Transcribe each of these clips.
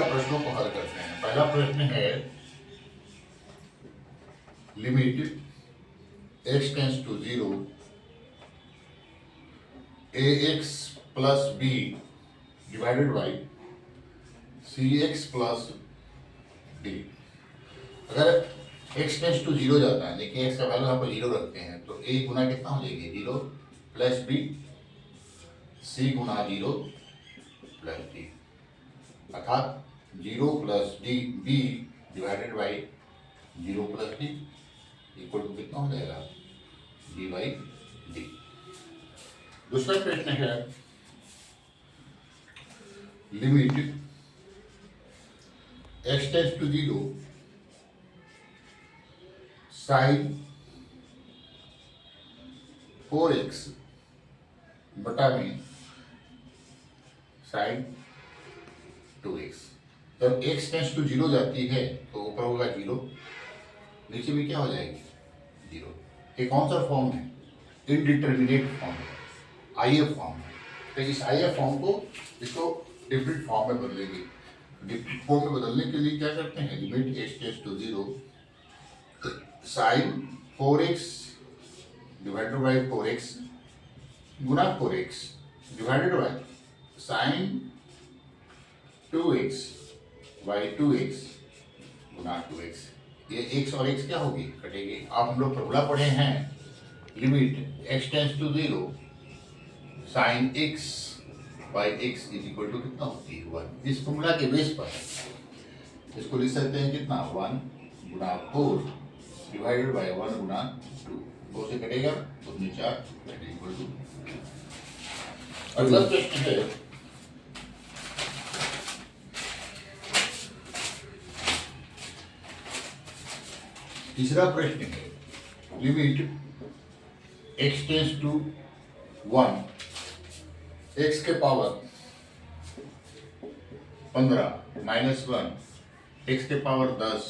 प्रश्नों को हल करते हैं। पहला प्रश्न है limit x tends to 0 ax plus b divided by cx plus d। अगर x टेंस टू 0 जाता है, देखिए x का वैल्यू यहाँ पर 0 रखते हैं, तो a गुना कितना हो जाएगी 0 प्लस b, c गुना 0 प्लस d, अर्थात 0 plus D B divided by 0 plus D equal to कितना हो जाएगा डी बाई डी। दूसरा प्रश्न है limit x tends to 0 sine 4x बटा में साइन 2x। जब x टेंस टू 0 जाती है तो ऊपर होगा 0, नीचे भी क्या हो जाएगी 0। ये कौन सा फॉर्म है? इनडिटर्मिनेट फॉर्म है, IF फॉर्म है। तो इस IF फॉर्म को इसको डिफरेंट फॉर्म में बदलेंगे। डिफरेंट फॉर्म में बदलने के लिए क्या करते हैं, limit x tends to 0 sine 4x divided by 4x गुना 4x divided by sine 2x by 2x गुना 2x। ये x और x क्या होगी, कटेगी। आप हम लोग फॉर्मूला पढ़े हैं limit x tends to 0 sine x by x is equal to कितना होती है 1। इस फॉर्मूला के बेस पर इसको लिख सकते हैं कितना 1 गुना 4 डिवाइडेड बाई 1 गुना 2, 2 से कटेगा 2 में 4 इक्वल टू। अगला प्रश्न है तीसरा प्रश्न है limit x tends to 1 x के पावर 15 माइनस 1 x के पावर 10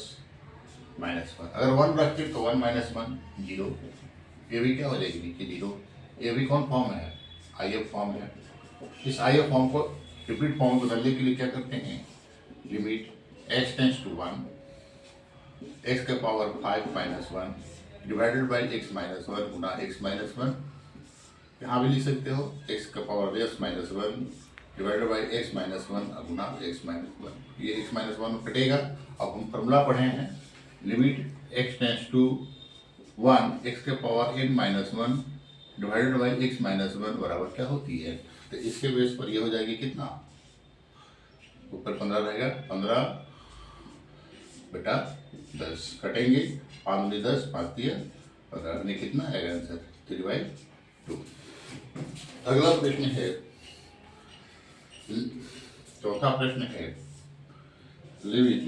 माइनस 1। अगर 1 रखते तो 1 माइनस 1 0, ये भी क्या हो जाएगी नीचे 0। ये भी कौन फॉर्म है, IF फॉर्म है। इस IF फॉर्म को रिपीट फॉर्म में बदलने के लिए क्या करते हैं, limit x tends to 1 x के power 5 minus 1 divided by x minus 1 गुना x माइनस 1। यहाँ भी लिख सकते हो x का power x minus 1 divided by x minus 1 गुना x माइनस 1। ये x माइनस 1 कटेगा। अब हम फॉर्मूला पढ़े हैं limit x tends to 1 x के power n minus 1 divided by x minus 1 बराबर क्या होती है। तो इसके बेस पर ये हो जाएगी कितना, ऊपर 15 रहेगा, 15 बटा 10 कटेंगे, 5 में 10 5 दिया, 15 में कितना आएगा आंसर 3/2। अगला प्रश्न है चौथा प्रश्न है limit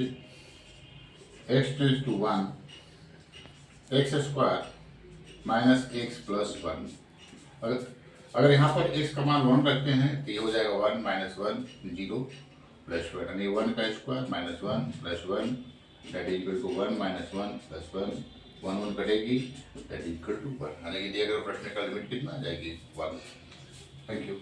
x tends to 1 x square minus x plus 1। अगर यहाँ पर x का मान 1 रखते हैं तो ये हो जाएगा 1 माइनस 1 0 प्लस 1, यानी 1 का square minus 1 plus 1 that is equal to 1 minus 1 plus 1 1 कटेगी दैट इज इक्वल टू 1। यानी कि दिया गया प्रश्न का लिमिट कितना आ जाएगी 1। Thank you.